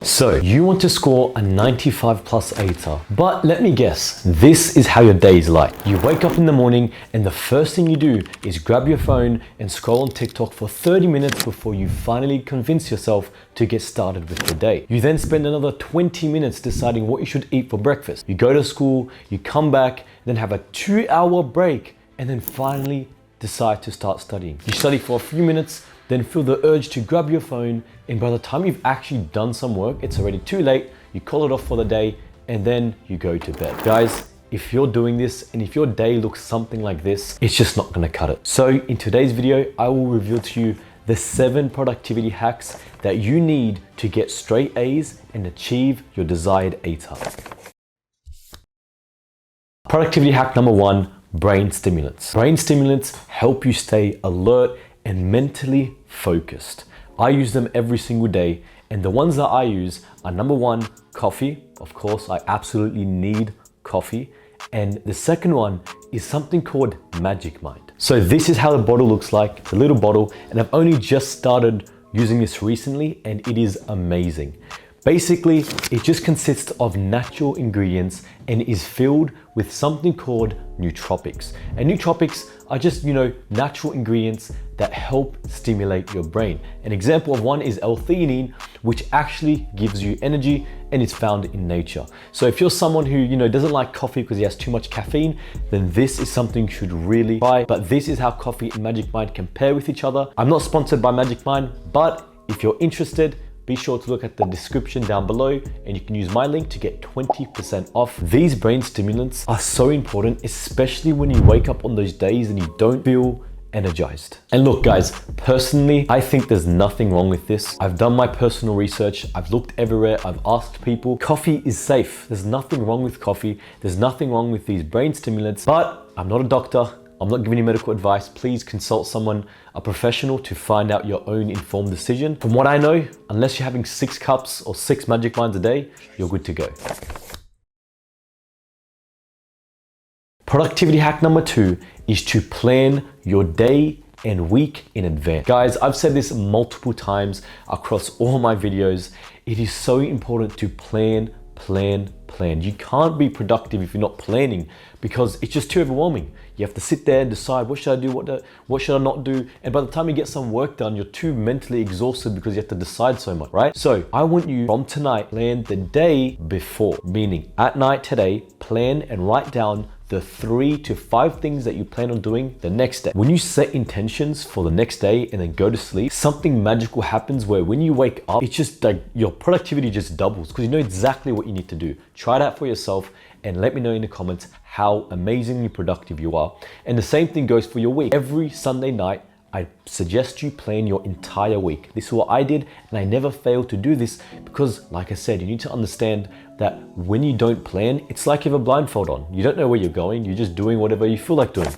So you want to score a 95 plus ATAR, but let me guess, this is how your day is like. You wake up in the morning and the first thing you do is grab your phone and scroll on TikTok for 30 minutes before you finally convince yourself to get started with the day. You then spend another 20 minutes deciding what you should eat for breakfast. You go to school, you come back, then have a 2-hour break, and then finally decide to start studying. You study for a few minutes, then feel the urge to grab your phone, and by the time you've actually done some work, it's already too late, you call it off for the day, and then you go to bed. Guys, if you're doing this, and if your day looks something like this, it's just not gonna cut it. So in today's video, I will reveal to you the 7 productivity hacks that you need to get straight A's and achieve your desired ATAR. Productivity hack number 1, brain stimulants. Brain stimulants help you stay alert and mentally focused. I use them every single day, and the ones that I use are number 1, coffee. Of course, I absolutely need coffee. And the second one is something called Magic Mind. So this is how the bottle looks like, the little bottle, and I've only just started using this recently, and it is amazing. Basically, it just consists of natural ingredients and is filled with something called nootropics. And nootropics are just, natural ingredients that help stimulate your brain. An example of one is L-theanine, which actually gives you energy and it's found in nature. So if you're someone who, doesn't like coffee because it has too much caffeine, then this is something you should really try. But this is how coffee and Magic Mind compare with each other. I'm not sponsored by Magic Mind, but if you're interested, be sure to look at the description down below and you can use my link to get 20% off. These brain stimulants are so important, especially when you wake up on those days and you don't feel energized. And look guys, personally, I think there's nothing wrong with this. I've done my personal research. I've looked everywhere. I've asked people. Coffee is safe. There's nothing wrong with coffee. There's nothing wrong with these brain stimulants, but I'm not a doctor. I'm not giving you medical advice. Please consult someone, a professional, to find out your own informed decision. From what I know, unless you're having 6 cups or 6 Magic Minds a day, you're good to go. Productivity hack number 2 is to plan your day and week in advance. Guys, I've said this multiple times across all my videos. It is so important to plan. You can't be productive if you're not planning because it's just too overwhelming. You have to sit there and decide, what should I do, what should I not do? And by the time you get some work done, you're too mentally exhausted because you have to decide so much, right? So I want you from tonight, plan the day before, meaning at night today, plan and write down the 3 to 5 things that you plan on doing the next day. When you set intentions for the next day and then go to sleep, something magical happens where when you wake up, it's just like your productivity just doubles because you know exactly what you need to do. Try it out for yourself and let me know in the comments how amazingly productive you are. And the same thing goes for your week. Every Sunday night, I suggest you plan your entire week. This is what I did, and I never failed to do this because, like I said, you need to understand that when you don't plan, it's like you have a blindfold on. You don't know where you're going. You're just doing whatever you feel like doing.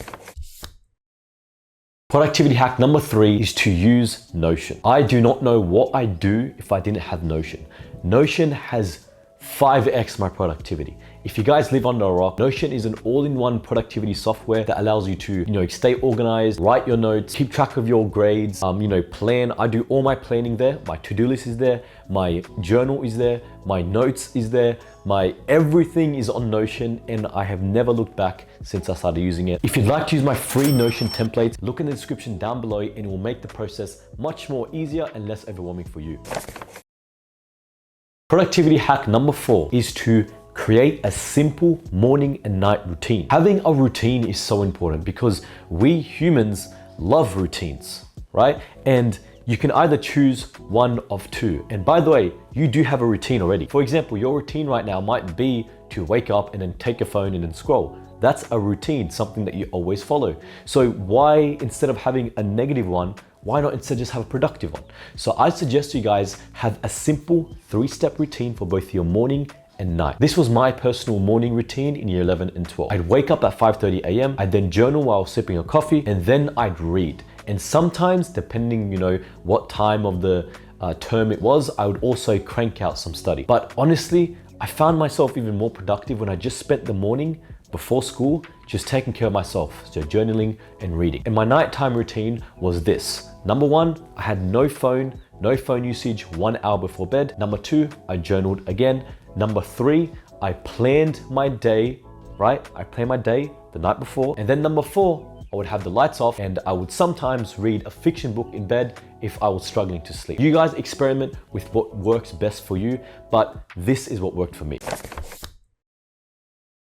Productivity hack number 3 is to use Notion. I do not know what I'd do if I didn't have Notion. Notion has 5x my productivity. If you guys live under a rock, Notion is an all-in-one productivity software that allows you to, stay organized, write your notes, keep track of your grades, plan. I do all my planning there. My to-do list is there. My journal is there. My notes is there. My everything is on Notion, and I have never looked back since I started using it. If you'd like to use my free Notion templates, look in the description down below and it will make the process much more easier and less overwhelming for you. Productivity hack number 4 is to create a simple morning and night routine. Having a routine is so important because we humans love routines, right? And you can either choose one of 2. And by the way, you do have a routine already. For example, your routine right now might be to wake up and then take your phone and then scroll. That's a routine, something that you always follow. So why, instead of having a negative one, why not instead just have a productive one? So I suggest you guys have a simple 3-step routine for both your morning and night. This was my personal morning routine in year 11 and 12. I'd wake up at 5:30 a.m. I'd then journal while sipping a coffee, and then I'd read. And sometimes, depending, what time of the term it was, I would also crank out some study. But honestly, I found myself even more productive when I just spent the morning before school, just taking care of myself, so journaling and reading. And my nighttime routine was this. Number one, I had no phone usage 1 hour before bed. Number two, I journaled again. Number three, I planned my day, right? I planned my day the night before. And then number four, I would have the lights off and I would sometimes read a fiction book in bed if I was struggling to sleep. You guys experiment with what works best for you, but this is what worked for me.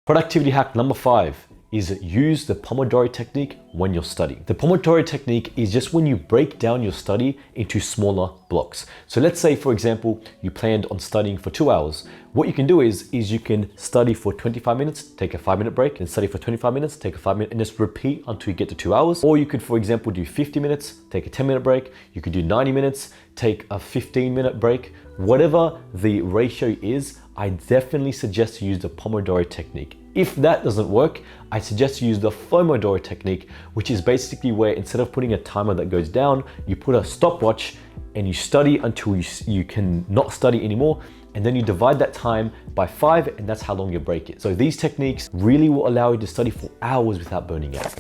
Productivity hack number 5 is use the Pomodoro technique when you're studying. The Pomodoro technique is just when you break down your study into smaller blocks. So let's say, for example, you planned on studying for 2 hours. What you can do is you can study for 25 minutes, take a 5-minute break, and study for 25 minutes, take a 5-minute, and just repeat until you get to 2 hours. Or you could, for example, do 50 minutes, take a 10-minute break. You could do 90 minutes, take a 15-minute break. Whatever the ratio is, I definitely suggest you use the Pomodoro technique. If that doesn't work, I suggest you use the Pomodoro technique, which is basically where instead of putting a timer that goes down, you put a stopwatch and you study until you can not study anymore. And then you divide that time by 5, and that's how long your break is. So these techniques really will allow you to study for hours without burning out.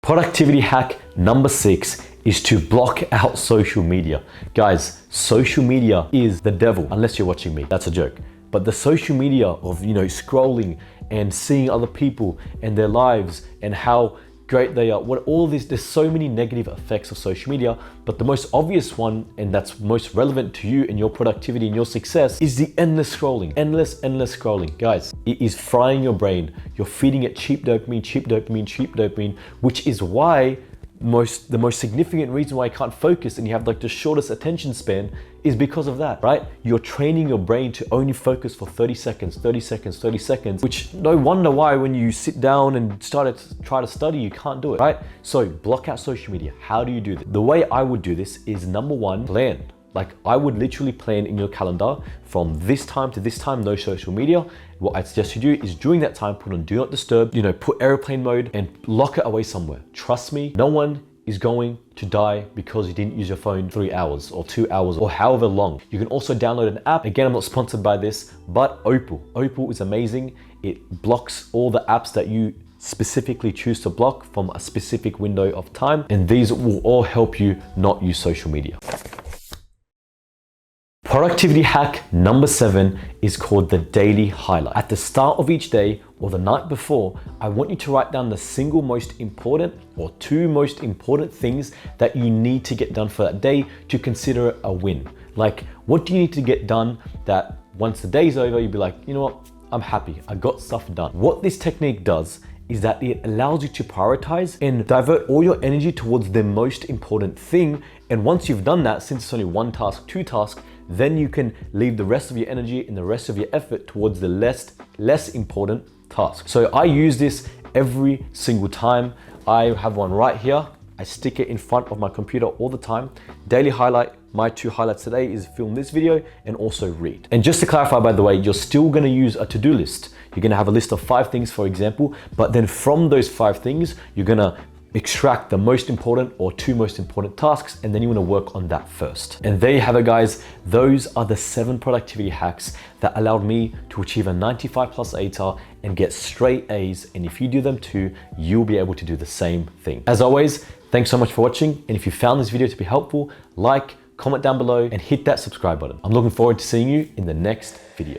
Productivity hack number 6 is to block out social media. Guys, social media is the devil, unless you're watching me. That's a joke. But the social media of, scrolling and seeing other people and their lives and how great they are, there's so many negative effects of social media, but the most obvious one, and that's most relevant to you and your productivity and your success, is the endless scrolling. Endless scrolling. Guys, it is frying your brain. You're feeding it cheap dopamine, which is why the most significant reason why you can't focus and you have like the shortest attention span is because of that, right? You're training your brain to only focus for 30 seconds, which no wonder why when you sit down and try to study, you can't do it, right? So block out social media. How do you do this? The way I would do this is number one, plan. Like I would literally plan in your calendar from this time to this time, no social media. What I suggest you do is during that time, put on do not disturb, put airplane mode and lock it away somewhere. Trust me, no one is going to die because you didn't use your phone 3 hours or 2 hours or however long. You can also download an app. Again, I'm not sponsored by this, but Opal. Opal is amazing. It blocks all the apps that you specifically choose to block from a specific window of time. And these will all help you not use social media. Productivity hack number 7 is called the daily highlight. At the start of each day or the night before, I want you to write down the single most important or 2 most important things that you need to get done for that day to consider it a win. Like, what do you need to get done that once the day's over, you'll be like, you know what, I'm happy, I got stuff done. What this technique does is that it allows you to prioritize and divert all your energy towards the most important thing. And once you've done that, since it's only 1 task, 2 tasks, then you can leave the rest of your energy and the rest of your effort towards the less important task. So I use this every single time. I have one right here. I stick it in front of my computer all the time. Daily highlight, my 2 highlights today is film this video and also read. And just to clarify, by the way, you're still gonna use a to-do list. You're gonna have a list of 5 things, for example, but then from those 5 things, you're gonna extract the most important or 2 most important tasks, and then you want to work on that first. And there you have it, guys. Those are the 7 productivity hacks that allowed me to achieve a 95+ ATAR and get straight A's. And if you do them too, you'll be able to do the same thing. As always, thanks so much for watching. And if you found this video to be helpful, like, comment down below and hit that subscribe button. I'm looking forward to seeing you in the next video.